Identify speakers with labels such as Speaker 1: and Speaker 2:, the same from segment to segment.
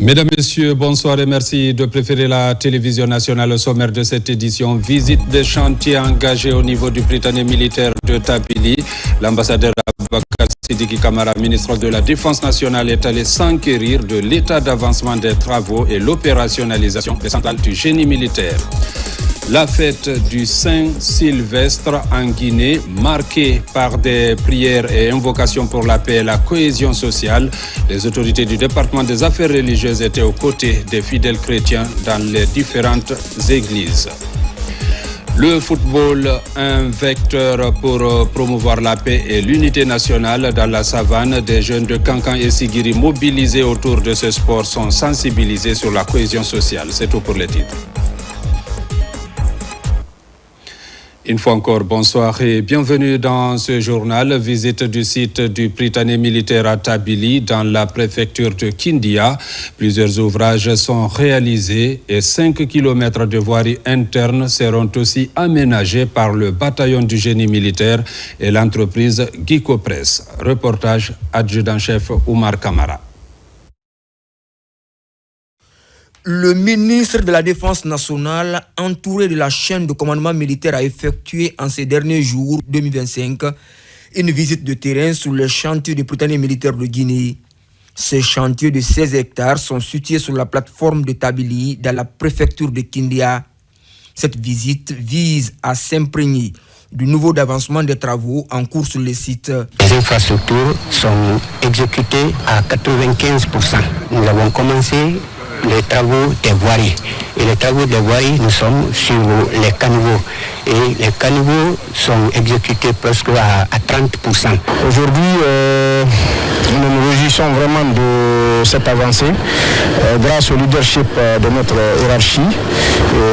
Speaker 1: Mesdames, Messieurs, bonsoir et merci de préférer la télévision nationale. Au sommaire de cette édition, visite des chantiers engagés au niveau du Prytanée militaire de Tabili. L'ambassadeur Abakar Sidiki Kamara, ministre de la Défense nationale, est allé s'enquérir de l'état d'avancement des travaux et l'opérationnalisation des centrales du génie militaire. La fête du Saint-Sylvestre en Guinée, marquée par des prières et invocations pour la paix et la cohésion sociale. Les autorités du département des affaires religieuses étaient aux côtés des fidèles chrétiens dans les différentes églises. Le football, un vecteur pour promouvoir la paix et l'unité nationale dans la savane. Des jeunes de Kankan et Sigiri mobilisés autour de ce sport sont sensibilisés sur la cohésion sociale. C'est tout pour les titres. Une fois encore, bonsoir et bienvenue dans ce journal. Visite du site du Prytanée militaire à Tabili, dans la préfecture de Kindia. Plusieurs ouvrages sont réalisés et 5 km de voirie interne seront aussi aménagés par le bataillon du génie militaire et l'entreprise Gicopress. Reportage adjudant-chef Oumar Kamara.
Speaker 2: Le ministre de la Défense nationale, entouré de la chaîne de commandement militaire, a effectué en ces derniers jours 2025 une visite de terrain sur les chantiers du Prytanée militaire de Guinée. Ces chantiers de 16 hectares sont situés sur la plateforme de Tabili dans la préfecture de Kindia. Cette visite vise à s'imprégner du niveau d'avancement des travaux en cours sur le site.
Speaker 3: Les infrastructures sont exécutées à 95%. Nous avons commencé les travaux des voiries. Et les travaux des voiries, nous sommes sur les caniveaux. Et les caniveaux sont exécutés presque à 30%.
Speaker 4: Aujourd'hui, nous nous réjouissons vraiment de cette avancée grâce au leadership de notre hiérarchie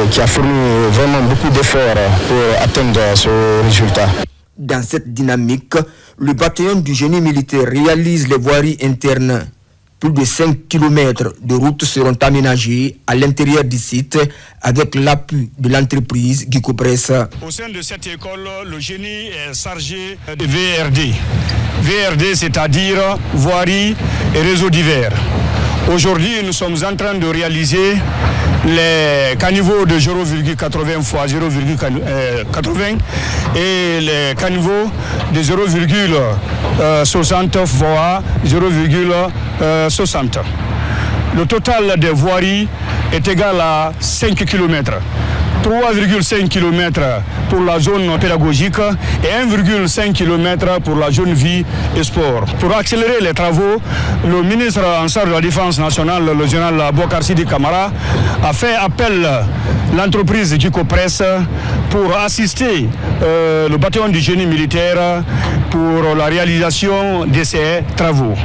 Speaker 4: qui a fourni vraiment beaucoup d'efforts pour atteindre ce résultat.
Speaker 2: Dans cette dynamique, le bataillon du génie militaire réalise les voiries internes. Plus de 5 km de routes seront aménagées à l'intérieur du site avec l'appui de l'entreprise Gicopress.
Speaker 5: Au sein de cette école, le génie est chargé de VRD. VRD, c'est-à-dire voirie et réseaux divers. Aujourd'hui, nous sommes en train de réaliser les caniveaux de 0,80 x 0,80 et les caniveaux de 0,60 x 0,60. Le total des voiries est égal à 5 km. 3,5 km pour la zone pédagogique et 1,5 km pour la zone vie et sport. Pour accélérer les travaux, le ministre en charge de la Défense nationale, le général Abakar Sidiki Kamara, a fait appel à l'entreprise Gicopress pour assister le bataillon du génie militaire pour la réalisation de ces travaux.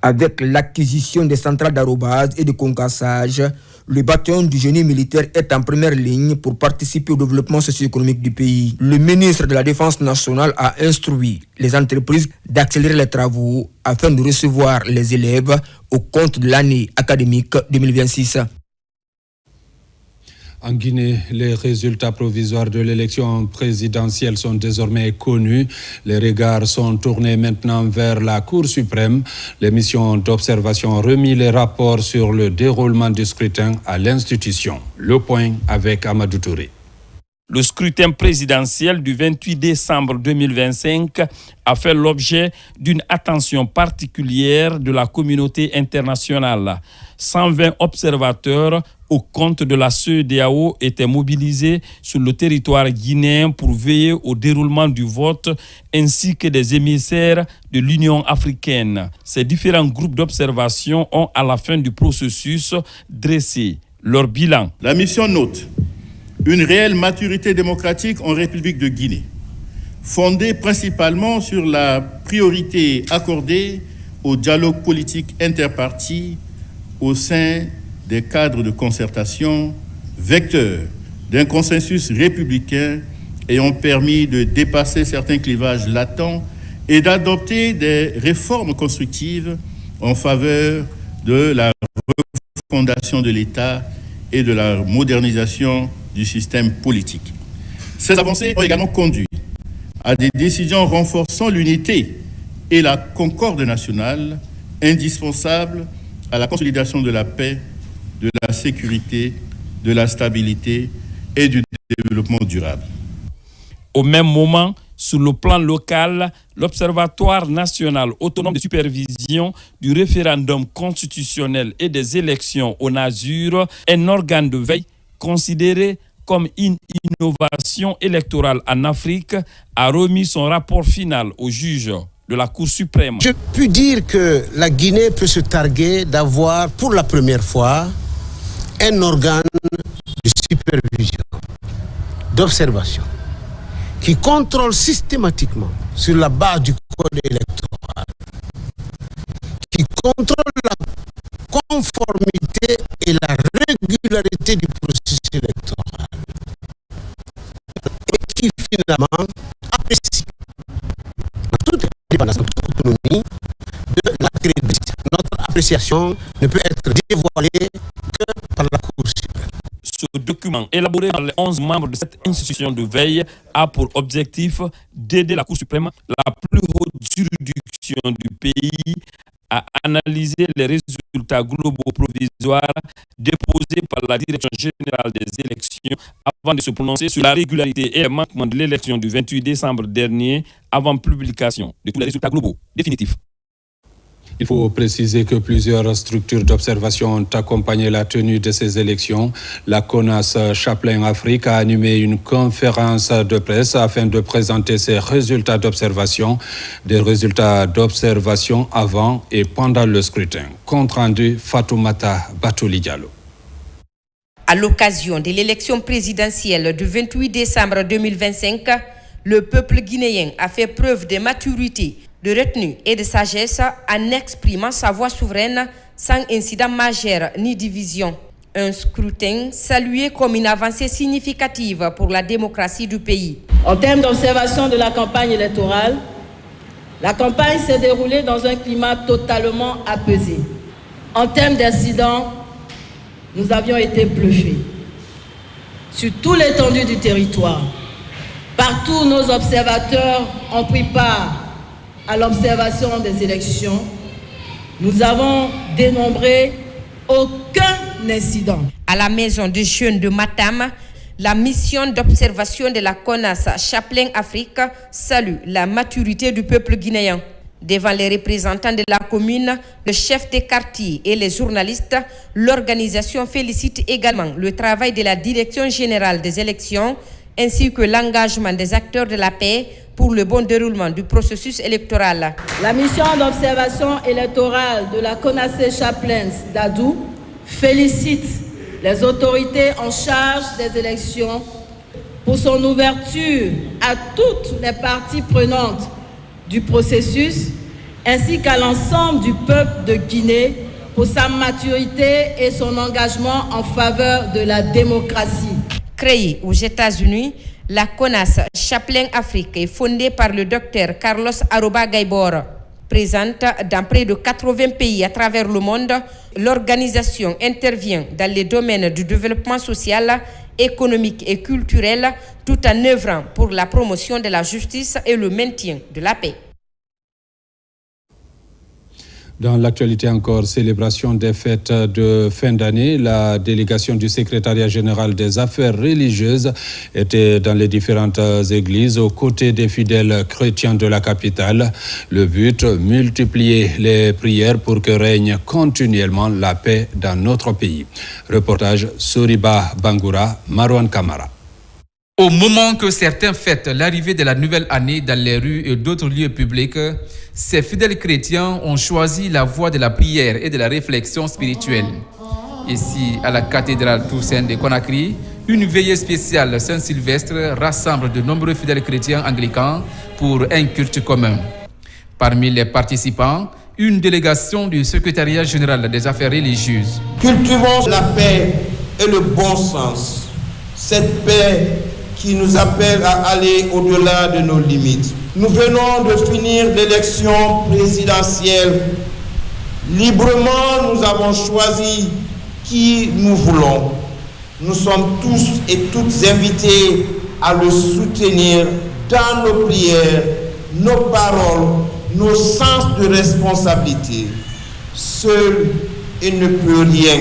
Speaker 2: Avec l'acquisition des centrales d'arrobase et de concassage, le bataillon du génie militaire est en première ligne pour participer au développement socio-économique du pays. Le ministre de la Défense nationale a instruit les entreprises d'accélérer les travaux afin de recevoir les élèves au compte de l'année académique 2026.
Speaker 1: En Guinée, les résultats provisoires de l'élection présidentielle sont désormais connus. Les regards sont tournés maintenant vers la Cour suprême. Les missions d'observation ont remis les rapports sur le déroulement du scrutin à l'institution. Le point avec Amadou Touré.
Speaker 6: Le scrutin présidentiel du 28 décembre 2025 a fait l'objet d'une attention particulière de la communauté internationale. 120 observateurs au compte de la CEDEAO étaient mobilisés sur le territoire guinéen pour veiller au déroulement du vote ainsi que des émissaires de l'Union africaine. Ces différents groupes d'observation ont à la fin du processus dressé leur bilan.
Speaker 7: La mission note une réelle maturité démocratique en République de Guinée, fondée principalement sur la priorité accordée au dialogue politique interparti au sein des cadres de concertation, vecteurs d'un consensus républicain ayant permis de dépasser certains clivages latents et d'adopter des réformes constructives en faveur de la refondation de l'État et de la modernisation du système politique. Ces avancées ont également conduit à des décisions renforçant l'unité et la concorde nationale indispensables à la consolidation de la paix de la sécurité, de la stabilité et du développement durable.
Speaker 6: Au même moment, sur le plan local, l'Observatoire national autonome de supervision du référendum constitutionnel et des élections au NASUR, un organe de veille considéré comme une innovation électorale en Afrique, a remis son rapport final au juge de la Cour suprême.
Speaker 8: Je puis dire que la Guinée peut se targuer d'avoir pour la première fois un organe de supervision, d'observation, qui contrôle systématiquement sur la base du code électoral, qui contrôle la conformité et la régularité du processus électoral et qui finalement apprécie en toute indépendance, en toute autonomie de la crédibilité. Notre appréciation ne peut être dévoilée que par la Cour suprême.
Speaker 6: Ce document, élaboré par les 11 membres de cette institution de veille, a pour objectif d'aider la Cour suprême, la plus haute juridiction du pays, à analyser les résultats globaux provisoires déposés par la Direction générale des élections avant de se prononcer sur la régularité et le manquement de l'élection du 28 décembre dernier avant publication de tous les résultats globaux définitifs.
Speaker 1: Il faut préciser que plusieurs structures d'observation ont accompagné la tenue de ces élections. La CONAS Chaplin Afrique a animé une conférence de presse afin de présenter ses résultats d'observation, des résultats d'observation avant et pendant le scrutin. Compte rendu Fatoumata Batouli Diallo.
Speaker 9: À l'occasion de l'élection présidentielle du 28 décembre 2025, le peuple guinéen a fait preuve de maturité, de retenue et de sagesse en exprimant sa voix souveraine sans incident majeur ni division. Un scrutin salué comme une avancée significative pour la démocratie du pays.
Speaker 10: En termes d'observation de la campagne électorale, la campagne s'est déroulée dans un climat totalement apaisé. En termes d'incidents, nous avions été bluffés. Sur toute l'étendue du territoire, partout nos observateurs ont pris part à l'observation des élections. Nous avons dénombré aucun incident.
Speaker 9: À la maison des jeunes de Matam, la mission d'observation de la CONAS Chaplin Afrique salue la maturité du peuple guinéen. Devant les représentants de la commune, le chef des quartiers et les journalistes, l'organisation félicite également le travail de la Direction générale des élections ainsi que l'engagement des acteurs de la paix pour le bon déroulement du processus électoral.
Speaker 10: La mission d'observation électorale de la CONAS Chaplin d'Adou félicite les autorités en charge des élections pour son ouverture à toutes les parties prenantes du processus, ainsi qu'à l'ensemble du peuple de Guinée pour sa maturité et son engagement en faveur de la démocratie.
Speaker 9: Créée aux États-Unis, la CONAS Chaplin Afrique est fondée par le docteur Carlos Aroba Gaibor. Présente dans près de 80 pays à travers le monde, l'organisation intervient dans les domaines du développement social, économique et culturel, tout en œuvrant pour la promotion de la justice et le maintien de la paix.
Speaker 1: Dans l'actualité encore, célébration des fêtes de fin d'année, la délégation du secrétariat général des affaires religieuses était dans les différentes églises aux côtés des fidèles chrétiens de la capitale. Le but, multiplier les prières pour que règne continuellement la paix dans notre pays. Reportage Soriba Bangoura, Marwan Kamara.
Speaker 11: Au moment que certains fêtent l'arrivée de la nouvelle année dans les rues et d'autres lieux publics, ces fidèles chrétiens ont choisi la voie de la prière et de la réflexion spirituelle. Ici, à la cathédrale Toussaint de Conakry, une veillée spéciale Saint-Sylvestre rassemble de nombreux fidèles chrétiens anglicans pour un culte commun. Parmi les participants, une délégation du secrétariat général des affaires religieuses.
Speaker 12: Cultivons la paix et le bon sens. Cette paix qui nous appelle à aller au-delà de nos limites. Nous venons de finir l'élection présidentielle. Librement, nous avons choisi qui nous voulons. Nous sommes tous et toutes invités à le soutenir dans nos prières, nos paroles, nos sens de responsabilité. Seul, il ne peut rien.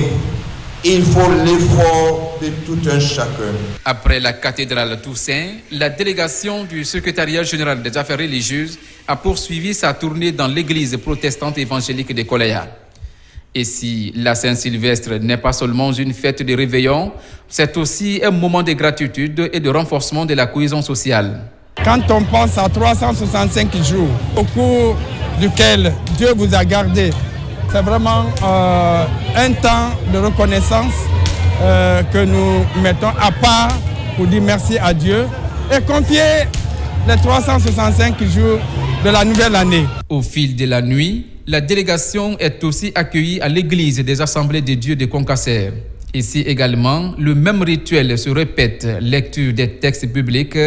Speaker 12: il faut l'effort de tout un chacun.
Speaker 11: Après la cathédrale Toussaint, la délégation du secrétariat général des affaires religieuses a poursuivi sa tournée dans l'église protestante évangélique de Koleya. Et si la Saint-Sylvestre n'est pas seulement une fête de réveillon, c'est aussi un moment de gratitude et de renforcement de la cohésion sociale.
Speaker 13: Quand on pense à 365 jours au cours duquel Dieu vous a gardé, c'est vraiment un temps de reconnaissance que nous mettons à part pour dire merci à Dieu et confier les 365 jours de la nouvelle année.
Speaker 11: Au fil de la nuit, la délégation est aussi accueillie à l'église des Assemblées de Dieu de Concasser. Ici également, le même rituel se répète, lecture des textes bibliques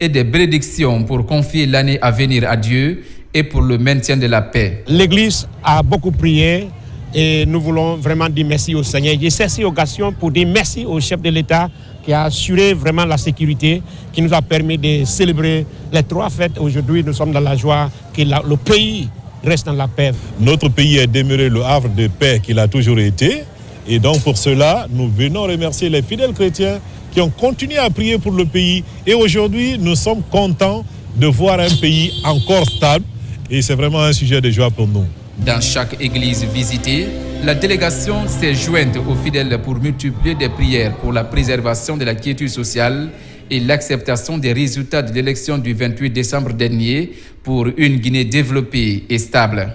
Speaker 11: et des bénédictions pour confier l'année à venir à Dieu et pour le maintien de la paix.
Speaker 14: L'église a beaucoup prié et nous voulons vraiment dire merci au Seigneur. J'ai saisi l'occasion pour dire merci au chef de l'État qui a assuré vraiment la sécurité, qui nous a permis de célébrer les 3 fêtes. Aujourd'hui, nous sommes dans la joie que le pays reste dans la paix.
Speaker 15: Notre pays est demeuré le havre de paix qu'il a toujours été. Et donc pour cela, nous venons remercier les fidèles chrétiens qui ont continué à prier pour le pays. Et aujourd'hui, nous sommes contents de voir un pays encore stable. Et c'est vraiment un sujet de joie pour nous.
Speaker 11: Dans chaque église visitée, la délégation s'est jointe aux fidèles pour multiplier des prières pour la préservation de la quiétude sociale et l'acceptation des résultats de l'élection du 28 décembre dernier pour une Guinée développée et stable.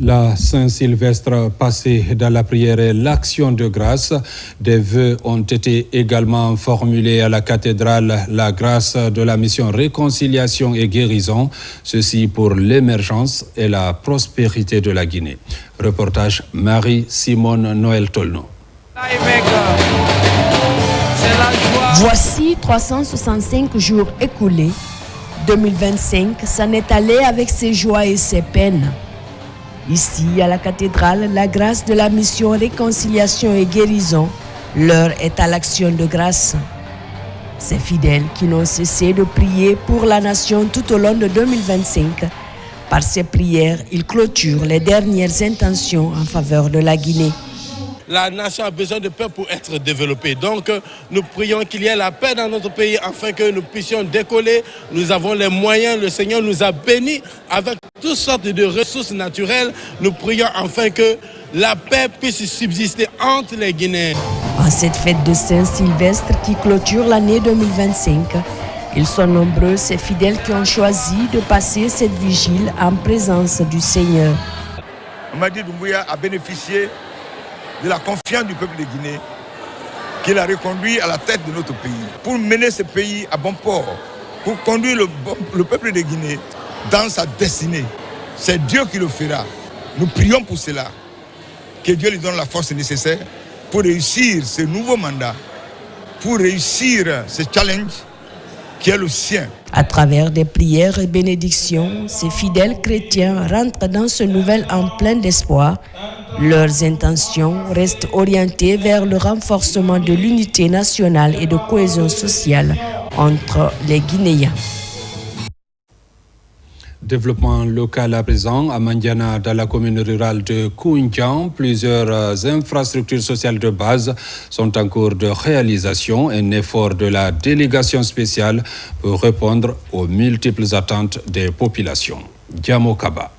Speaker 1: La Saint-Sylvestre passée dans la prière et l'action de grâce. Des vœux ont été également formulés à la cathédrale, la grâce de la mission Réconciliation et Guérison, ceci pour l'émergence et la prospérité de la Guinée. Reportage Marie-Simone Noël Tolno.
Speaker 16: Voici 365 jours écoulés. 2025 s'en est allé avec ses joies et ses peines. Ici, à la cathédrale, la grâce de la mission Réconciliation et Guérison, l'heure est à l'action de grâce. Ces fidèles qui n'ont cessé de prier pour la nation tout au long de 2025, par ces prières, ils clôturent les dernières intentions en faveur de la Guinée.
Speaker 17: La nation a besoin de paix pour être développée. Donc, nous prions qu'il y ait la paix dans notre pays afin que nous puissions décoller. Nous avons les moyens. Le Seigneur nous a bénis avec toutes sortes de ressources naturelles. Nous prions afin que la paix puisse subsister entre les Guinéens.
Speaker 16: En cette fête de Saint-Sylvestre qui clôture l'année 2025, ils sont nombreux, ces fidèles qui ont choisi de passer cette vigile en présence du Seigneur.
Speaker 18: Mamadi Doumbouya a bénéficié de la confiance du peuple de Guinée qu'il a reconduit à la tête de notre pays pour mener ce pays à bon port, pour conduire le peuple de Guinée dans sa destinée. C'est Dieu qui le fera. Nous prions pour cela, que Dieu lui donne la force nécessaire pour réussir ce nouveau mandat, pour réussir ce challenge qui est le sien.
Speaker 16: À travers des prières et bénédictions, ces fidèles chrétiens rentrent dans ce nouvel an plein d'espoir. Leurs intentions restent orientées vers le renforcement de l'unité nationale et de cohésion sociale entre les Guinéens.
Speaker 1: Développement local à présent, à Mandiana, dans la commune rurale de Koundian, plusieurs infrastructures sociales de base sont en cours de réalisation. Un effort de la délégation spéciale pour répondre aux multiples attentes des populations. Diamo Kaba.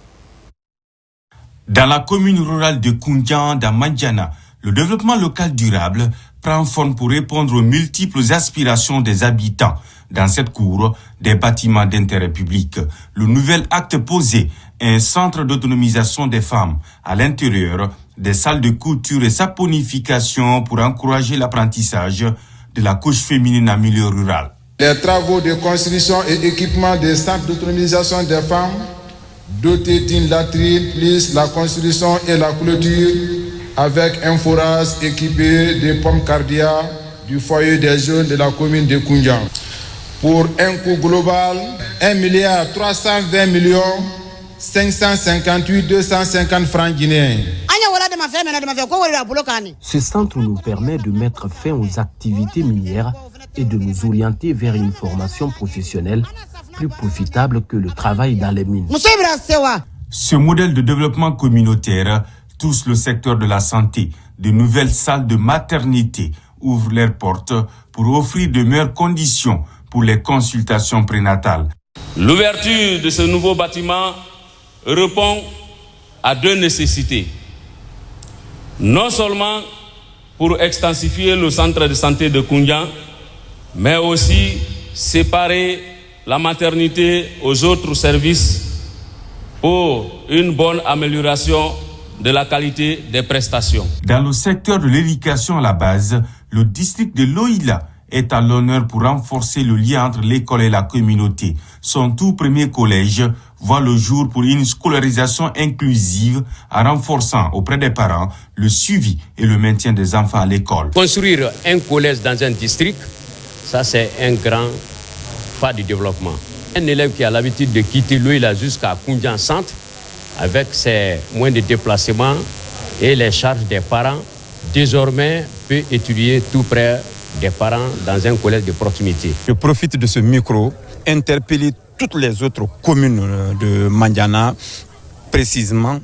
Speaker 19: Dans la commune rurale de Koundian, dans Mandiana, le développement local durable prend forme pour répondre aux multiples aspirations des habitants. Dans cette cour, des bâtiments d'intérêt public. Le nouvel acte posé, un centre d'autonomisation des femmes. À l'intérieur, des salles de couture et saponification pour encourager l'apprentissage de la couche féminine en milieu rural.
Speaker 20: Les travaux de construction et équipement des centres d'autonomisation des femmes, dotés d'une latrine, plus la construction et la clôture, avec un forage équipé de pommes cardiaques du foyer des jeunes de la commune de Koundian. Pour un coût global, 1,320,558,250 francs guinéens.
Speaker 21: Ce centre nous permet de mettre fin aux activités minières et de nous orienter vers une formation professionnelle plus profitable que le travail dans les mines.
Speaker 19: Ce modèle de développement communautaire touchent le secteur de la santé. De nouvelles salles de maternité ouvrent leurs portes pour offrir de meilleures conditions pour les consultations prénatales.
Speaker 3: L'ouverture de ce nouveau bâtiment répond à deux nécessités. Non seulement pour extensifier le centre de santé de Koundian, mais aussi séparer la maternité aux autres services pour une bonne amélioration de la qualité des prestations.
Speaker 19: Dans le secteur de l'éducation à la base, le district de Loïla est à l'honneur pour renforcer le lien entre l'école et la communauté. Son tout premier collège voit le jour pour une scolarisation inclusive en renforçant auprès des parents le suivi et le maintien des enfants à l'école.
Speaker 22: Construire un collège dans un district, ça c'est un grand pas du développement. Un élève qui a l'habitude de quitter Loïla jusqu'à Koundian Centre, avec ses moyens de déplacement et les charges des parents, désormais peut étudier tout près des parents dans un collège de proximité.
Speaker 23: Je profite de ce micro, interpeller toutes les autres communes de Mandiana, précisément,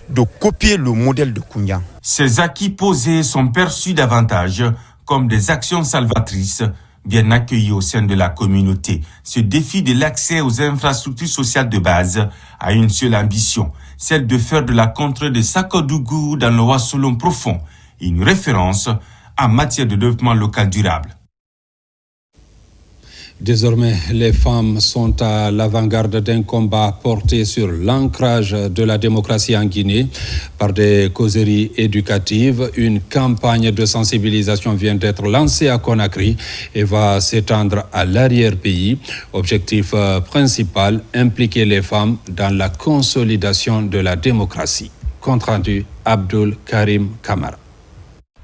Speaker 23: de copier le modèle de Koundian.
Speaker 19: Ces acquis posés sont perçus davantage comme des actions salvatrices bien accueillies au sein de la communauté. Ce défi de l'accès aux infrastructures sociales de base a une seule ambition, celle de faire de la contrée de Sakodougou dans le Wassolon profond une référence en matière de développement local durable.
Speaker 1: Désormais, les femmes sont à l'avant-garde d'un combat porté sur l'ancrage de la démocratie en Guinée par des causeries éducatives. Une campagne de sensibilisation vient d'être lancée à Conakry et va s'étendre à l'arrière-pays. Objectif principal, impliquer les femmes dans la consolidation de la démocratie. Compte rendu, Abdul Karim Kamara.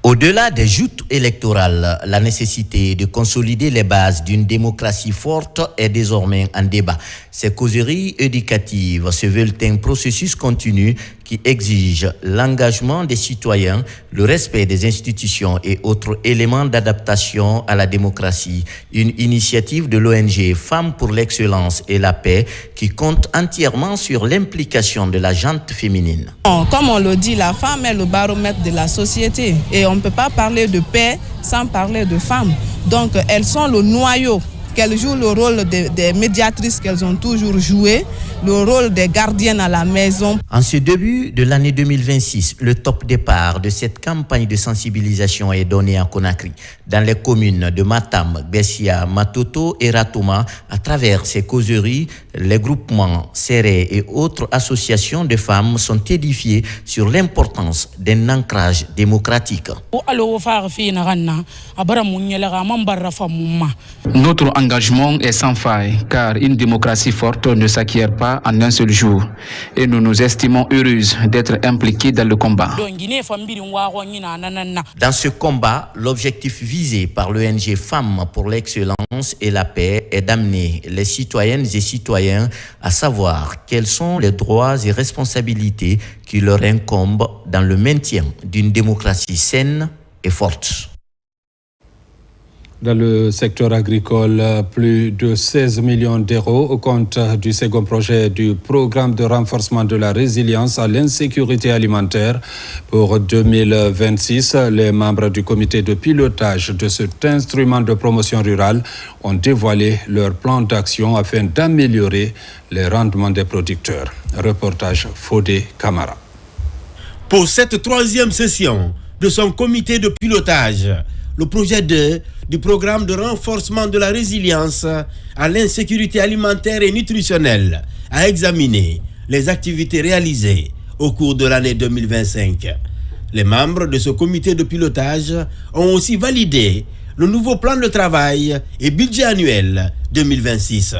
Speaker 24: Au-delà des joutes électorales, la nécessité de consolider les bases d'une démocratie forte est désormais en débat. Ces causeries éducatives se veulent un processus continu qui exige l'engagement des citoyens, le respect des institutions et autres éléments d'adaptation à la démocratie. Une initiative de l'ONG Femmes pour l'excellence et la paix qui compte entièrement sur l'implication de la gente féminine.
Speaker 25: Comme on le dit, la femme est le baromètre de la société et on ne peut pas parler de paix sans parler de femmes. Donc elles sont le noyau. Qu'elles jouent le rôle des médiatrices qu'elles ont toujours joué, le rôle des gardiennes à la maison.
Speaker 24: En ce début de l'année 2026, le top départ de cette campagne de sensibilisation est donné à Conakry. Dans les communes de Matam, Bessia, Matoto et Ratouma, à travers ces causeries, les groupements, serrés et autres associations de femmes sont édifiés sur l'importance d'un ancrage démocratique.
Speaker 11: Notre engagement est sans faille, car une démocratie forte ne s'acquiert pas en un seul jour. Et nous nous estimons heureuses d'être impliquées dans le combat.
Speaker 24: Dans ce combat, l'objectif visé par l'ONG Femmes pour l'excellence et la paix est d'amener les citoyennes et citoyens à savoir quels sont les droits et responsabilités qui leur incombent dans le maintien d'une démocratie saine et forte.
Speaker 1: Dans le secteur agricole, plus de 16 millions d'euros au compte du second projet du programme de renforcement de la résilience à l'insécurité alimentaire pour 2026. Les membres du comité de pilotage de cet instrument de promotion rurale ont dévoilé leur plan d'action afin d'améliorer les rendements des producteurs. Reportage Fodé Camara.
Speaker 26: Pour cette troisième session de son comité de pilotage, le projet 2 du programme de renforcement de la résilience à l'insécurité alimentaire et nutritionnelle a examiné les activités réalisées au cours de l'année 2025. Les membres de ce comité de pilotage ont aussi validé le nouveau plan de travail et budget annuel 2026.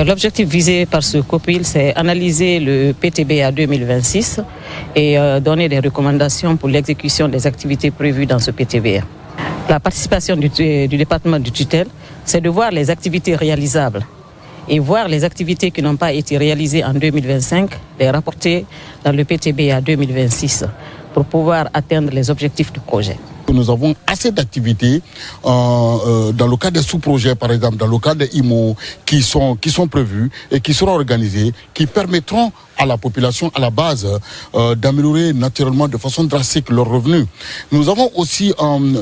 Speaker 27: L'objectif visé par ce COPIL, c'est analyser le PTBA 2026 et donner des recommandations pour l'exécution des activités prévues dans ce PTBA. La participation du département du tutelle, c'est de voir les activités réalisables et voir les activités qui n'ont pas été réalisées en 2025, les rapporter dans le PTBA 2026 pour pouvoir atteindre les objectifs du projet.
Speaker 2: nous avons assez d'activités dans le cadre des sous-projets, par exemple, dans le cadre des IMO qui sont prévus et qui seront organisés, qui permettront à la population, à la base, d'améliorer naturellement de façon drastique leurs revenus. Nous avons aussi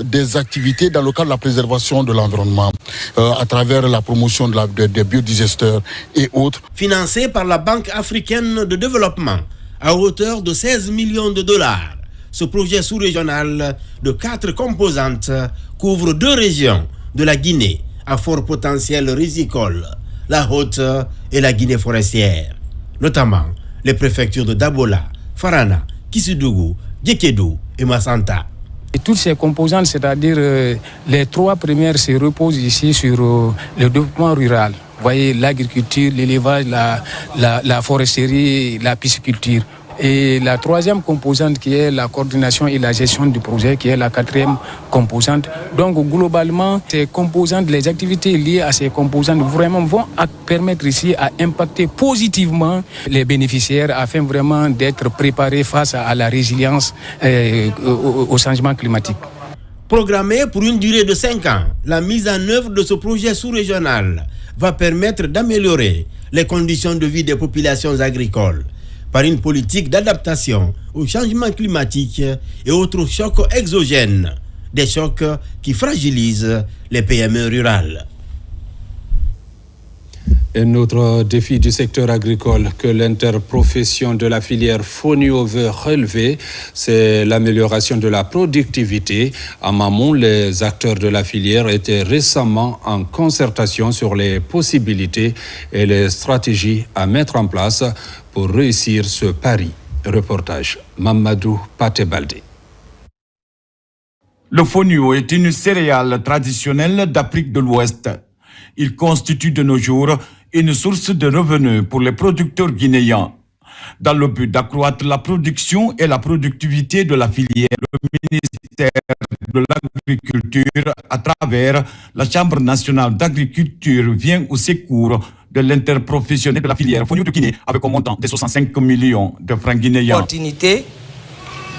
Speaker 2: des activités dans le cadre de la préservation de l'environnement, à travers la promotion des biodigesteurs et autres.
Speaker 26: Financé par la Banque africaine de développement à hauteur de 16 millions de dollars, ce projet sous-régional de 4 composantes couvre 2 régions de la Guinée à fort potentiel risicole, la Haute et la Guinée forestière, notamment les préfectures de Dabola, Farana, Kisidougou, Djekedou et Massanta.
Speaker 4: Et toutes ces composantes, c'est-à-dire les 3 premières, se reposent ici sur le développement rural. Vous voyez, l'agriculture, l'élevage, la foresterie, la pisciculture. Et la 3e composante qui est la coordination et la gestion du projet, qui est la 4e composante. Donc globalement, ces composantes, les activités liées à ces composantes vraiment vont permettre ici à impacter positivement les bénéficiaires afin vraiment d'être préparés face à la résilience au changement climatique.
Speaker 26: Programmée pour une durée de 5 ans, la mise en œuvre de ce projet sous-régional va permettre d'améliorer les conditions de vie des populations agricoles par une politique d'adaptation au changement climatique et autres chocs exogènes, des chocs qui fragilisent les PME rurales.
Speaker 1: Un autre défi du secteur agricole que l'interprofession de la filière Fonio veut relever, c'est l'amélioration de la productivité. À Mamon, les acteurs de la filière étaient récemment en concertation sur les possibilités et les stratégies à mettre en place pour réussir ce pari. Reportage Mamadou Patebalde.
Speaker 5: Le fonio est une céréale traditionnelle d'Afrique de l'Ouest. Il constitue de nos jours une source de revenus pour les producteurs guinéens. Dans le but d'accroître la production et la productivité de la filière, le ministère de l'Agriculture, à travers la Chambre nationale d'agriculture, vient au secours de l'interprofessionnel de la filière Fonio de Guinée avec un montant de 65 millions de francs guinéens.
Speaker 6: Opportunité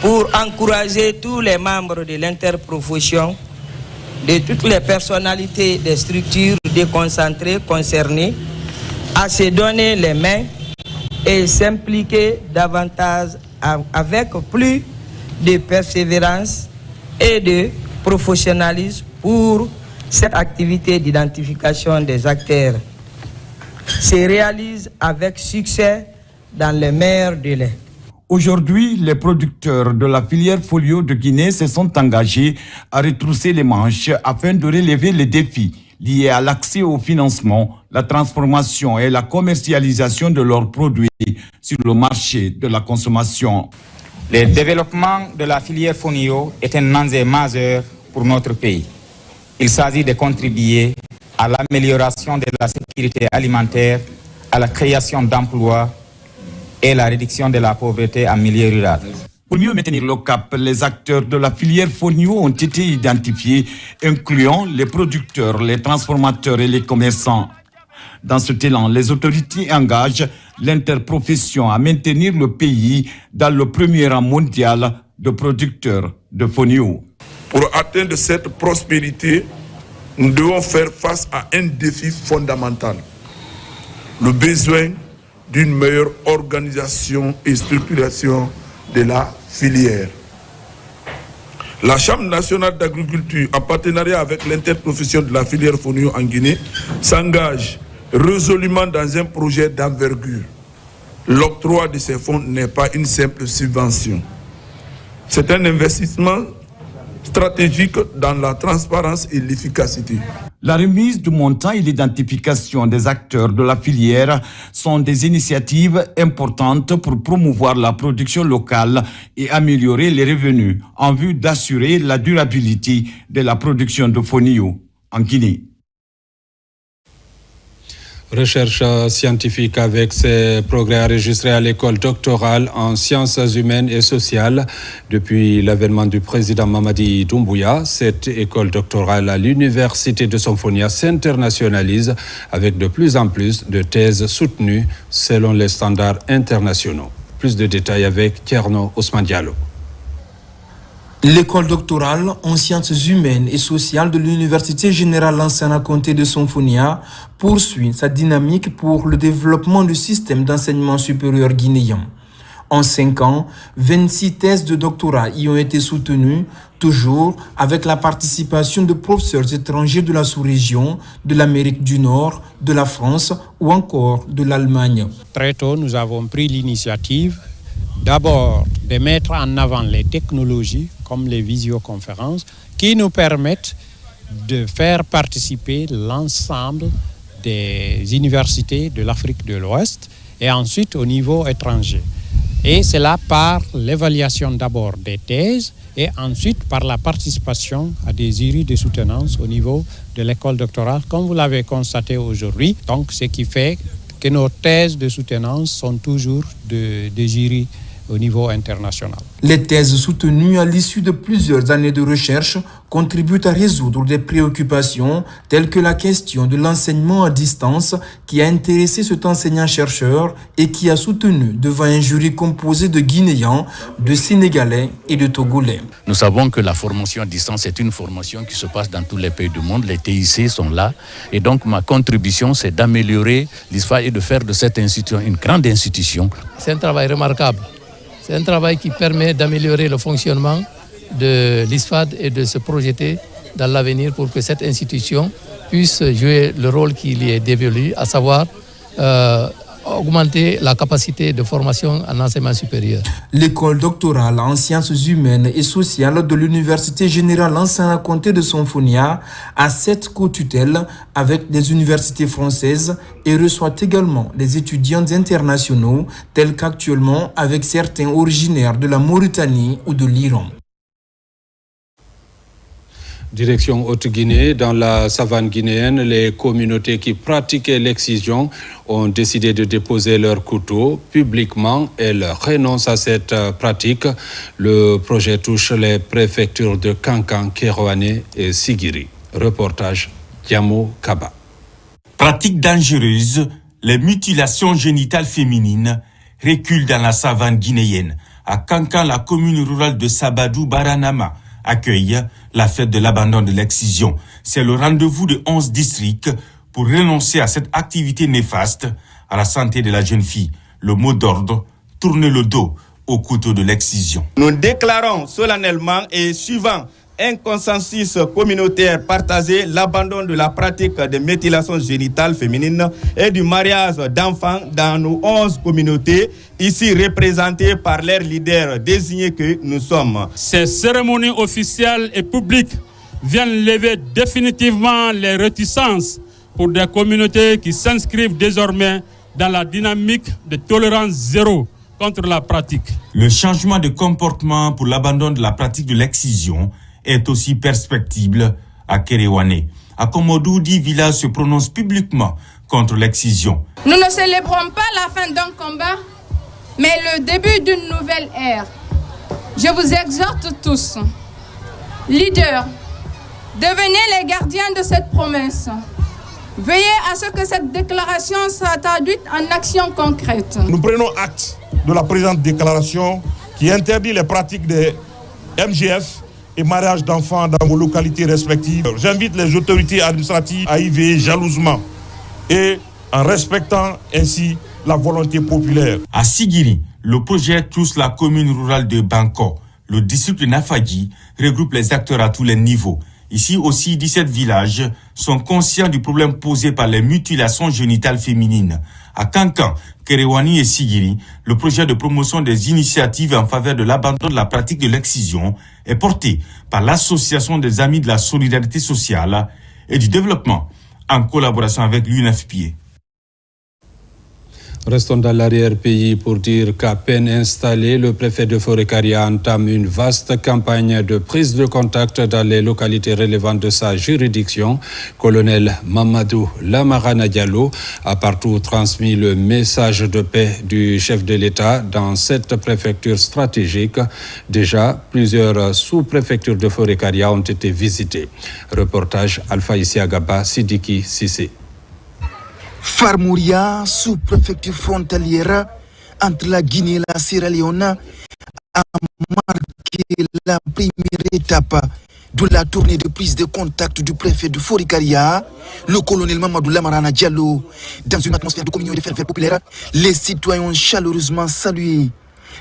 Speaker 6: pour encourager tous les membres de l'interprofession, de toutes les personnalités des structures déconcentrées concernées, à se donner les mains et s'impliquer davantage avec plus de persévérance et de professionnalisme pour cette activité d'identification des acteurs se réalise avec succès dans les meilleurs délais.
Speaker 5: Aujourd'hui, les producteurs de la filière Fonio de Guinée se sont engagés à retrousser les manches afin de relever les défis liés à l'accès au financement, la transformation et la commercialisation de leurs produits sur le marché de la consommation.
Speaker 7: Le développement de la filière Fonio est un enjeu majeur pour notre pays. Il s'agit de contribuer à l'amélioration de la sécurité alimentaire, à la création d'emplois et la réduction de la pauvreté en milieu rural.
Speaker 5: Pour mieux maintenir le cap, les acteurs de la filière Fonio ont été identifiés, incluant les producteurs, les transformateurs et les commerçants. Dans ce élan, les autorités engagent l'interprofession à maintenir le pays dans le premier rang mondial de producteurs de Fonio.
Speaker 8: Pour atteindre cette prospérité, nous devons faire face à un défi fondamental, le besoin d'une meilleure organisation et structuration de la filière. La Chambre nationale d'agriculture, en partenariat avec l'interprofession de la filière Fonio en Guinée, s'engage résolument dans un projet d'envergure. L'octroi de ces fonds n'est pas une simple subvention. C'est un investissement stratégique dans la transparence et l'efficacité.
Speaker 5: La remise du montant et l'identification des acteurs de la filière sont des initiatives importantes pour promouvoir la production locale et améliorer les revenus en vue d'assurer la durabilité de la production de Fonio en Guinée.
Speaker 1: Recherche scientifique avec ses progrès enregistrés à l'école doctorale en sciences humaines et sociales. Depuis l'avènement du président Mamadi Doumbouya, cette école doctorale à l'université de Somfonia s'internationalise avec de plus en plus de thèses soutenues selon les standards internationaux. Plus de détails avec Tierno Ousmane Diallo.
Speaker 9: L'école doctorale en sciences humaines et sociales de l'Université générale Lansana Conté de Sonfonia poursuit sa dynamique pour le développement du système d'enseignement supérieur guinéen. En 5 ans, 26 thèses de doctorat y ont été soutenues, toujours avec la participation de professeurs étrangers de la sous-région, de l'Amérique du Nord, de la France ou encore de l'Allemagne.
Speaker 10: Très tôt, nous avons pris l'initiative d'abord de mettre en avant les technologies comme les visioconférences qui nous permettent de faire participer l'ensemble des universités de l'Afrique de l'Ouest et ensuite au niveau étranger. Et cela par l'évaluation d'abord des thèses et ensuite par la participation à des jurys de soutenance au niveau de l'école doctorale, comme vous l'avez constaté aujourd'hui. Donc, ce qui fait que nos thèses de soutenance sont toujours des jurys au niveau international.
Speaker 9: Les thèses soutenues à l'issue de plusieurs années de recherche contribuent à résoudre des préoccupations telles que la question de l'enseignement à distance qui a intéressé cet enseignant-chercheur et qui a soutenu devant un jury composé de Guinéens, de Sénégalais et de Togolais.
Speaker 12: Nous savons que la formation à distance est une formation qui se passe dans tous les pays du monde. Les TIC sont là et donc ma contribution c'est d'améliorer l'ISFA et de faire de cette institution une grande institution.
Speaker 13: C'est un travail remarquable. C'est un travail qui permet d'améliorer le fonctionnement de l'ISFAD et de se projeter dans l'avenir pour que cette institution puisse jouer le rôle qui lui est dévolu, à savoir augmenter la capacité de formation en enseignement supérieur.
Speaker 9: L'école doctorale en sciences humaines et sociales de l'Université générale Lansana Conté de Sonfonia a 7 co-tutelles avec des universités françaises et reçoit également des étudiants internationaux tels qu'actuellement avec certains originaires de la Mauritanie ou de l'Iran.
Speaker 1: Direction Haute-Guinée, dans la savane guinéenne, les communautés qui pratiquaient l'excision ont décidé de déposer leurs couteaux publiquement. Elles renoncent à cette pratique. Le projet touche les préfectures de Kankan, Kérouané et Sigiri. Reportage Diamo Kaba.
Speaker 19: Pratique dangereuse, les mutilations génitales féminines reculent dans la savane guinéenne. À Kankan, la commune rurale de Sabadou Baranama accueille la fête de l'abandon de l'excision. C'est le rendez-vous de 11 districts pour renoncer à cette activité néfaste à la santé de la jeune fille. Le mot d'ordre, tourner le dos au couteau de l'excision.
Speaker 14: Nous déclarons solennellement et suivant un consensus communautaire partagé l'abandon de la pratique de mutilations génitales féminines et du mariage d'enfants dans nos 11 communautés, ici représentées par leurs leaders désignés que nous sommes.
Speaker 15: Ces cérémonies officielles et publiques viennent lever définitivement les réticences pour des communautés qui s'inscrivent désormais dans la dynamique de tolérance zéro contre la pratique.
Speaker 19: Le changement de comportement pour l'abandon de la pratique de l'excision est aussi perspectible à Kérouané. À Komodoudi, village se prononce publiquement contre l'excision.
Speaker 17: Nous ne célébrons pas la fin d'un combat, mais le début d'une nouvelle ère. Je vous exhorte tous, leaders, devenez les gardiens de cette promesse. Veillez à ce que cette déclaration soit traduite en actions concrètes.
Speaker 8: Nous prenons acte de la présente déclaration qui interdit les pratiques des MGF et mariage d'enfants dans vos localités respectives. J'invite les autorités administratives à y veiller jalousement et en respectant ainsi la volonté populaire.
Speaker 19: À Sigiri, le projet touche la commune rurale de Banko. Le district de Nafadji regroupe les acteurs à tous les niveaux. Ici aussi, 17 villages sont conscients du problème posé par les mutilations génitales féminines. À Kankan, Kérouané et Sigiri, le projet de promotion des initiatives en faveur de l'abandon de la pratique de l'excision est porté par l'Association des Amis de la Solidarité Sociale et du Développement en collaboration avec l'UNFPA.
Speaker 1: Restons dans l'arrière-pays pour dire qu'à peine installé, le préfet de Forêt-Karia entame une vaste campagne de prise de contact dans les localités relevantes de sa juridiction. Colonel Mamadou Lamarana Diallo a partout transmis le message de paix du chef de l'État dans cette préfecture stratégique. Déjà, plusieurs sous-préfectures de Forêt-Karia ont été visitées. Reportage Alpha Isiagaba Sidiki Sissé.
Speaker 28: Farmouria, sous-préfecture frontalière entre la Guinée et la Sierra Leone, a marqué
Speaker 3: la première étape de la tournée de prise de contact du préfet de Forikaria, le colonel Mamadou Lamarana Diallo. Dans une atmosphère de communion et de ferveur populaire, les citoyens ont chaleureusement salué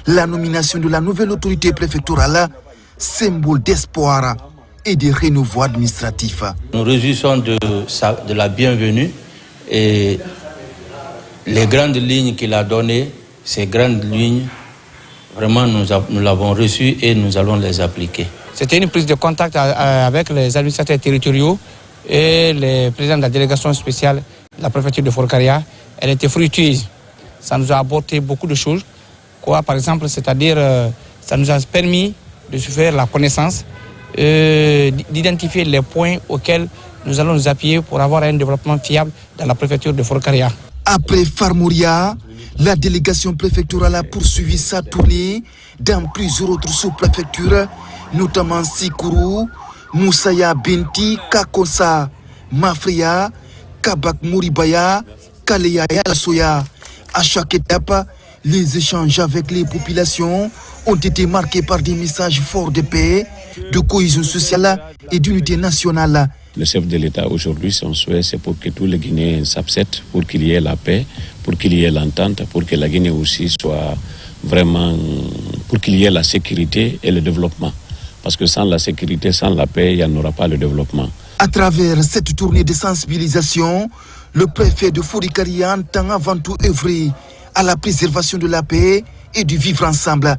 Speaker 3: la nomination de la nouvelle autorité préfectorale, symbole d'espoir et de renouveau administratif.
Speaker 16: Nous réjouissons de la bienvenue et les grandes lignes qu'il a données, ces grandes lignes, vraiment nous l'avons reçues et nous allons les appliquer.
Speaker 4: C'était une prise de contact avec les administrateurs territoriaux et les présidents de la délégation spéciale de la préfecture de Forikaria. Elle était fructueuse. Ça nous a apporté beaucoup de choses. Par exemple, c'est-à-dire, ça nous a permis de se faire la connaissance, d'identifier les points auxquels nous allons nous appuyer pour avoir un développement fiable dans la préfecture de Forikaria.
Speaker 3: Après Farmouria, la délégation préfectorale a poursuivi sa tournée dans plusieurs autres sous-préfectures, notamment Sikuru, Moussaya Benti, Kakosa, Mafria, Kabak Mouribaya, Kaleya et Alasoya. À chaque étape, les échanges avec les populations ont été marqués par des messages forts de paix, de cohésion sociale et d'unité nationale.
Speaker 18: Le chef de l'État aujourd'hui, son souhait, c'est pour que tous les Guinéens s'absètent, pour qu'il y ait la paix, pour qu'il y ait l'entente, pour que la Guinée aussi soit vraiment, pour qu'il y ait la sécurité et le développement. Parce que sans la sécurité, sans la paix, il n'y en aura pas le développement.
Speaker 3: À travers cette tournée de sensibilisation, le préfet de Forikaria entend avant tout œuvrer à la préservation de la paix et du vivre ensemble.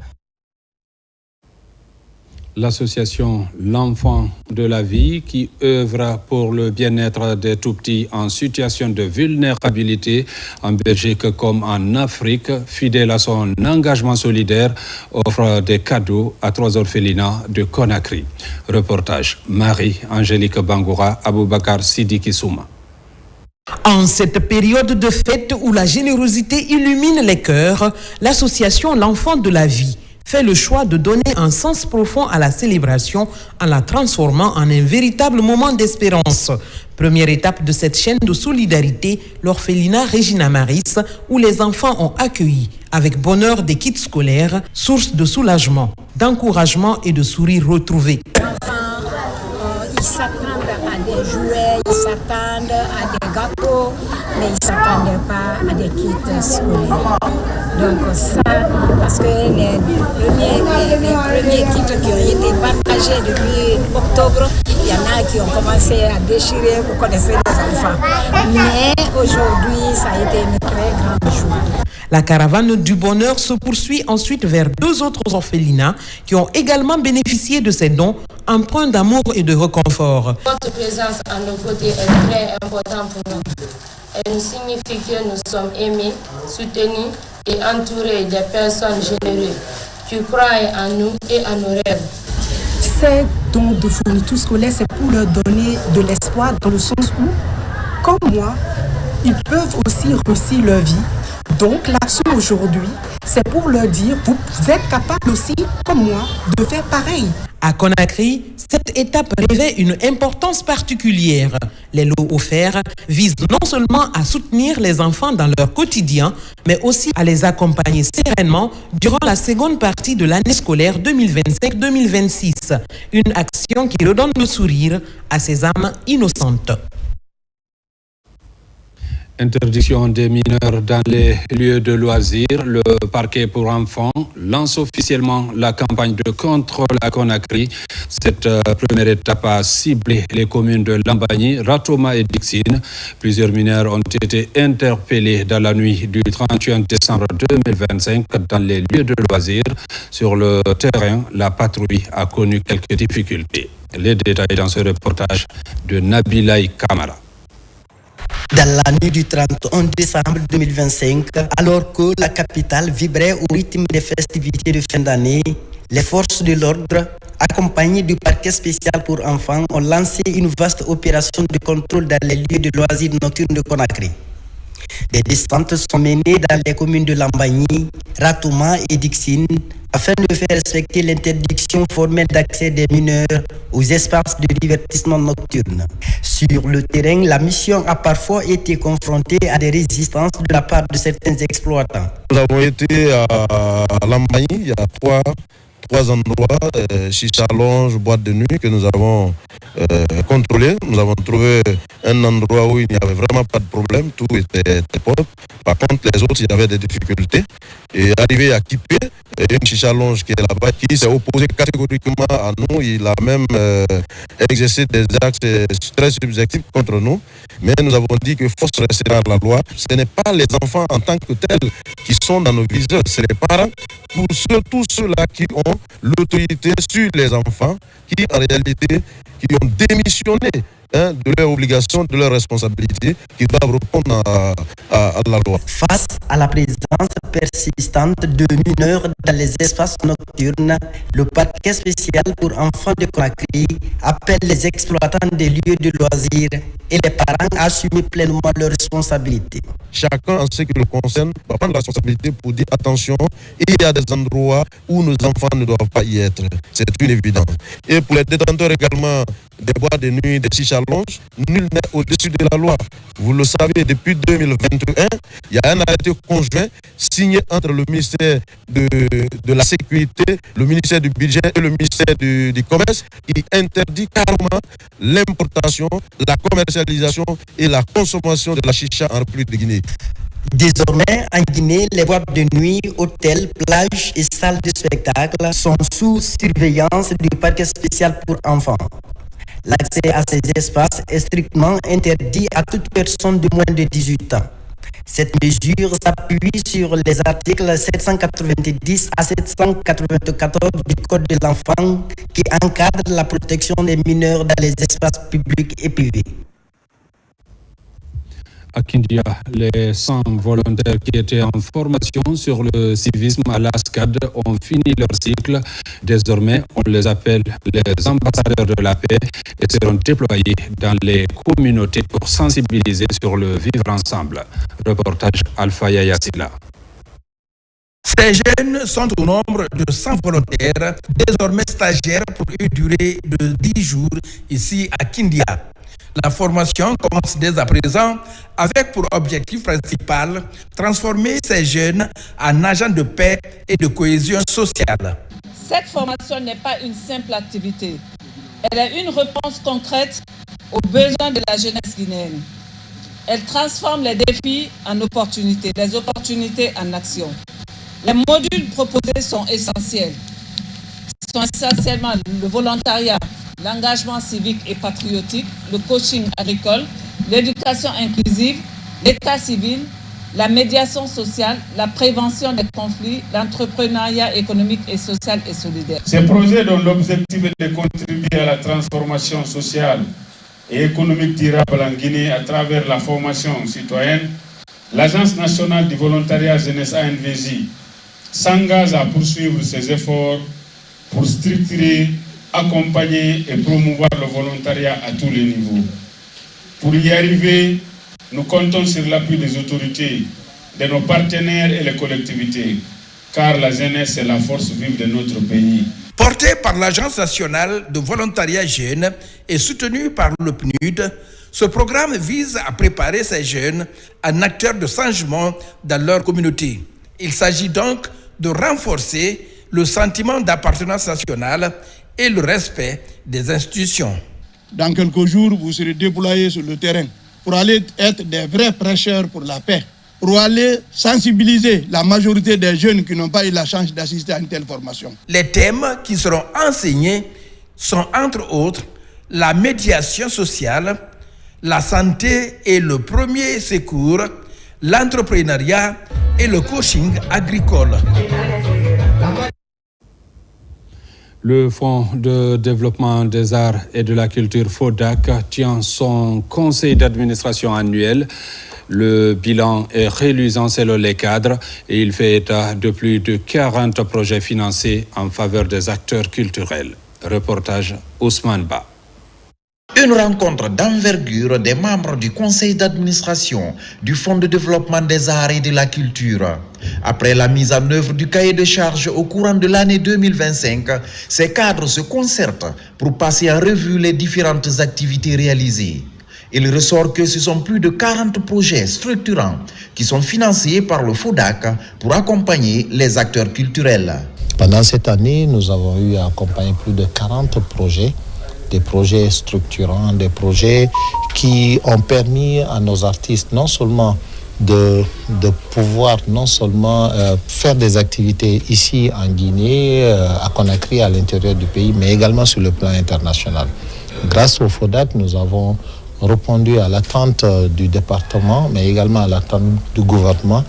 Speaker 1: L'association L'Enfant de la Vie, qui œuvre pour le bien-être des tout-petits en situation de vulnérabilité en Belgique comme en Afrique, fidèle à son engagement solidaire, offre des cadeaux à 3 orphelinats de Conakry. Reportage Marie-Angélique Bangoura, Aboubakar Sidiki Souma.
Speaker 20: En cette période de fête où la générosité illumine les cœurs, l'association L'Enfant de la Vie fait le choix de donner un sens profond à la célébration en la transformant en un véritable moment d'espérance. Première étape de cette chaîne de solidarité, l'orphelinat Regina Maris, où les enfants ont accueilli avec bonheur des kits scolaires, source de soulagement, d'encouragement et de sourires retrouvés.
Speaker 21: Ils s'attendent à des jouets, ils s'attendent à des gâteaux, mais ils ne s'attendaient pas à des kits scolaires. Donc ça, parce que les premiers kits qui ont été partagés depuis octobre, il y en a qui ont commencé à déchirer, vous connaissez les enfants. Mais aujourd'hui, ça a été une très grande joie.
Speaker 20: La caravane du bonheur se poursuit ensuite vers 2 autres orphelinats qui ont également bénéficié de ces dons, empreints d'amour et de réconfort.
Speaker 22: Votre présence à nos côtés est très importante pour nous. Elle nous signifie que nous sommes aimés, soutenus et entourés des personnes généreuses qui croient en nous et en nos rêves.
Speaker 23: Ces dons de fournitures scolaires, c'est pour leur donner de l'espoir dans le sens où, comme moi, ils peuvent aussi réussir leur vie. Donc l'action aujourd'hui, c'est pour leur dire, vous êtes capables aussi, comme moi, de faire pareil.
Speaker 20: À Conakry, cette étape revêt une importance particulière. Les lots offerts visent non seulement à soutenir les enfants dans leur quotidien, mais aussi à les accompagner sereinement durant la seconde partie de l'année scolaire 2025-2026. Une action qui redonne le sourire à ces âmes innocentes.
Speaker 1: Interdiction des mineurs dans les lieux de loisirs. Le parquet pour enfants lance officiellement la campagne de contrôle à Conakry. Cette première étape a ciblé les communes de Lambagny, Ratoma et Dixine. Plusieurs mineurs ont été interpellés dans la nuit du 31 décembre 2025 dans les lieux de loisirs. Sur le terrain, la patrouille a connu quelques difficultés. Les détails dans ce reportage de Nabilaï Kamara.
Speaker 28: Dans la nuit du 31 décembre 2025, alors que la capitale vibrait au rythme des festivités de fin d'année, les forces de l'ordre, accompagnées du parquet spécial pour enfants, ont lancé une vaste opération de contrôle dans les lieux de loisirs nocturnes de Conakry. Des descentes sont menées dans les communes de Lambagny, Ratoma et Dixine afin de faire respecter l'interdiction formelle d'accès des mineurs aux espaces de divertissement nocturne. Sur le terrain, la mission a parfois été confrontée à des résistances de la part de certains exploitants.
Speaker 29: Nous avons été à Lambagny il y a
Speaker 2: 3 endroits, chicha lounge, boîte de nuit, que nous avons contrôlés. Nous avons trouvé un endroit où il n'y avait vraiment pas de problème, tout était propre. Par contre, les autres, il y avait des difficultés. Et arrivé à Kipé, une chicha lounge qui est là-bas, qui s'est opposé catégoriquement à nous. Il a même exercé des actes très subjectifs contre nous. Mais nous avons dit que force restera la loi. Ce n'est pas les enfants en tant que tels qui sont dans nos viseurs, c'est les parents. Pour tous ceux-là qui ont l'autorité sur les enfants, qui en réalité qui ont démissionné de leurs obligations, de leurs responsabilités, qui doivent répondre à la loi.
Speaker 28: Face à la présence persistante de mineurs dans les espaces nocturnes, le parquet spécial pour enfants de Conakry appelle les exploitants des lieux de loisirs et les parents à assumer pleinement leurs responsabilités.
Speaker 2: Chacun, en ce qui le concerne, va prendre la responsabilité pour dire attention, il y a des endroits où nos enfants ne doivent pas y être. C'est une évidence. Et pour les détenteurs également des boîtes de nuit, des chicha lounge, nul n'est au-dessus de la loi. Vous le savez, depuis 2021, il y a un arrêté conjoint signé entre le ministère de la Sécurité, le ministère du Budget et le ministère du Commerce qui interdit carrément l'importation, la commercialisation et la consommation de la chicha en République de Guinée.
Speaker 28: Désormais, en Guinée, les boîtes de nuit, hôtels, plages et salles de spectacle sont sous surveillance du parquet spécial pour enfants. L'accès à ces espaces est strictement interdit à toute personne de moins de 18 ans. Cette mesure s'appuie sur les articles 790 à 794 du Code de l'enfant qui encadrent la protection des mineurs dans les espaces publics et privés.
Speaker 1: À Kindia, les 100 volontaires qui étaient en formation sur le civisme à l'ASCAD ont fini leur cycle. Désormais, on les appelle les ambassadeurs de la paix et seront déployés dans les communautés pour sensibiliser sur le vivre ensemble. Reportage Alpha Yayassila.
Speaker 6: Ces jeunes sont au nombre de 100 volontaires, désormais stagiaires pour une durée de 10 jours ici à Kindia. La formation commence dès à présent avec pour objectif principal transformer ces jeunes en agents de paix et de cohésion sociale.
Speaker 7: Cette formation n'est pas une simple activité. Elle est une réponse concrète aux besoins de la jeunesse guinéenne. Elle transforme les défis en opportunités, les opportunités en action. Les modules proposés sont essentiels. Ce sont essentiellement le volontariat, l'engagement civique et patriotique, le coaching agricole, l'éducation inclusive, l'état civil, la médiation sociale, la prévention des conflits, l'entrepreneuriat économique et social et solidaire.
Speaker 15: Ces projets dont l'objectif est de contribuer à la transformation sociale et économique durable en Guinée à travers la formation citoyenne, l'Agence nationale du volontariat jeunesse ANVJ s'engage à poursuivre ses efforts pour structurer, accompagner et promouvoir le volontariat à tous les niveaux. Pour y arriver, nous comptons sur l'appui des autorités, de nos partenaires et les collectivités, car la jeunesse est la force vive de notre pays.
Speaker 6: Porté par l'Agence nationale de volontariat jeune et soutenu par le PNUD, ce programme vise à préparer ces jeunes en acteurs de changement dans leur communauté. Il s'agit donc de renforcer le sentiment d'appartenance nationale et le respect des institutions.
Speaker 11: Dans quelques jours, vous serez déployés sur le terrain pour aller être des vrais prêcheurs pour la paix, pour aller sensibiliser la majorité des jeunes qui n'ont pas eu la chance d'assister à une telle formation.
Speaker 6: Les thèmes qui seront enseignés sont entre autres la médiation sociale, la santé et le premier secours, l'entrepreneuriat et le coaching agricole.
Speaker 1: Le Fonds de développement des arts et de la culture FODAC tient son conseil d'administration annuel. Le bilan est reluisant selon les cadres et il fait état de plus de 40 projets financés en faveur des acteurs culturels. Reportage Ousmane Ba.
Speaker 24: Une rencontre d'envergure des membres du conseil d'administration du Fonds de développement des arts et de la culture. Après la mise en œuvre du cahier de charges au courant de l'année 2025, ces cadres se concertent pour passer en revue les différentes activités réalisées. Il ressort que ce sont plus de 40 projets structurants qui sont financés par le FODAC pour accompagner les acteurs culturels.
Speaker 5: Pendant cette année, nous avons eu à accompagner plus de 40 projets, des projets structurants, des projets qui ont permis à nos artistes non seulement de pouvoir faire des activités ici en Guinée, à Conakry, à l'intérieur du pays, mais également sur le plan international. Grâce au FODAC, nous avons répondu à l'attente du département, mais également à l'attente du gouvernement,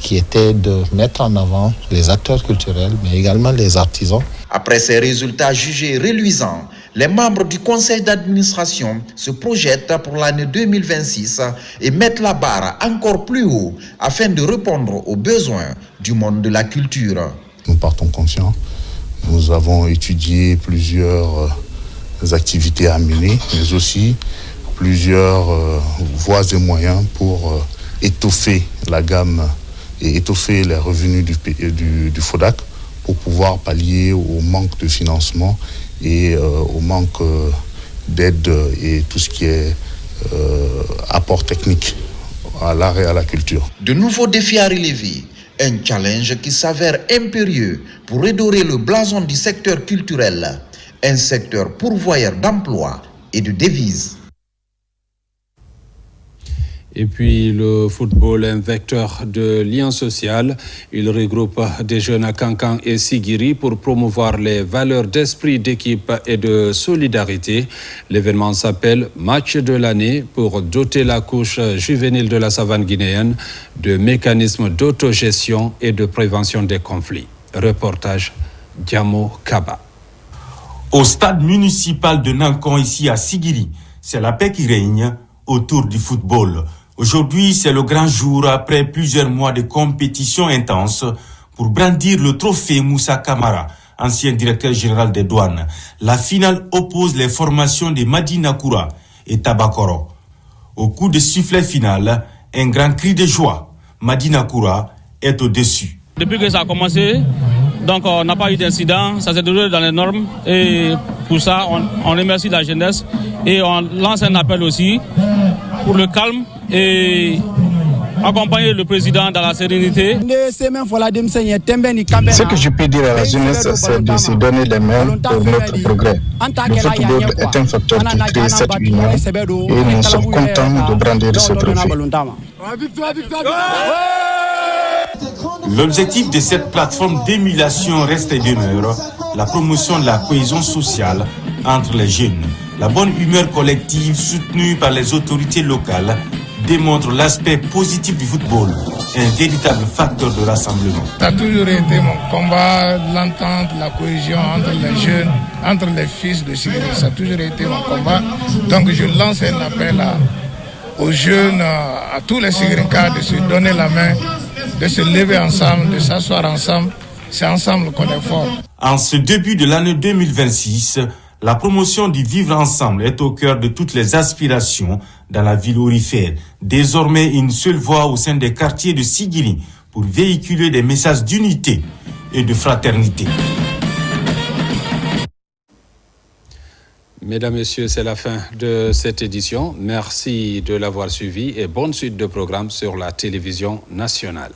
Speaker 5: qui était de mettre en avant les acteurs culturels, mais également les artisans.
Speaker 24: Après ces résultats jugés reluisants, les membres du conseil d'administration se projettent pour l'année 2026 et mettent la barre encore plus haut afin de répondre aux besoins du monde de la culture.
Speaker 9: Nous partons conscients. Nous avons étudié plusieurs activités à mener, mais aussi plusieurs voies et moyens pour étoffer la gamme et étoffer les revenus du FODAC pour pouvoir pallier au manque de financement et au manque d'aide et tout ce qui est apport technique à l'art et à la culture.
Speaker 24: De nouveaux défis à relever, un challenge qui s'avère impérieux pour redorer le blason du secteur culturel, un secteur pourvoyeur d'emplois et de devises.
Speaker 1: Et puis le football, un vecteur de lien social. Il regroupe des jeunes à Kankan et Sigiri pour promouvoir les valeurs d'esprit d'équipe et de solidarité. L'événement s'appelle Match de l'année pour doter la couche juvénile de la savane guinéenne de mécanismes d'autogestion et de prévention des conflits. Reportage Diamo Kaba.
Speaker 19: Au stade municipal de Nankon, ici à Sigiri, c'est la paix qui règne autour du football. Aujourd'hui, c'est le grand jour après plusieurs mois de compétition intense pour brandir le trophée Moussa Kamara, ancien directeur général des douanes. La finale oppose les formations de Madina Koura et Tabakoro. Au coup de sifflet final, un grand cri de joie. Madina Koura est au-dessus.
Speaker 10: Depuis que ça a commencé, donc on n'a pas eu d'incident, ça s'est déroulé dans les normes et pour ça on remercie la jeunesse et on lance un appel aussi pour le calme et accompagner le président dans la sérénité.
Speaker 12: Ce que je peux dire à la jeunesse, c'est de se donner les mains pour notre progrès. Le football est un facteur qui crée cette union et nous sommes contents de brandir ce trophée.
Speaker 19: L'objectif de cette plateforme d'émulation reste et demeure la promotion de la cohésion sociale entre les jeunes. La bonne humeur collective soutenue par les autorités locales démontre l'aspect positif du football, un véritable facteur de rassemblement.
Speaker 12: Ça a toujours été mon combat, l'entente, la cohésion entre les jeunes, entre les fils de Sigiri. Ça a toujours été mon combat. Donc je lance un appel aux jeunes, à tous les Sigirincas de se donner la main, de se lever ensemble, de s'asseoir ensemble. C'est ensemble qu'on est fort.
Speaker 19: En ce début de l'année 2026, la promotion du vivre ensemble est au cœur de toutes les aspirations dans la ville aurifère. Désormais, une seule voix au sein des quartiers de Sigiri pour véhiculer des messages d'unité et de fraternité.
Speaker 1: Mesdames, Messieurs, c'est la fin de cette édition. Merci de l'avoir suivi et bonne suite de programmes sur la télévision nationale.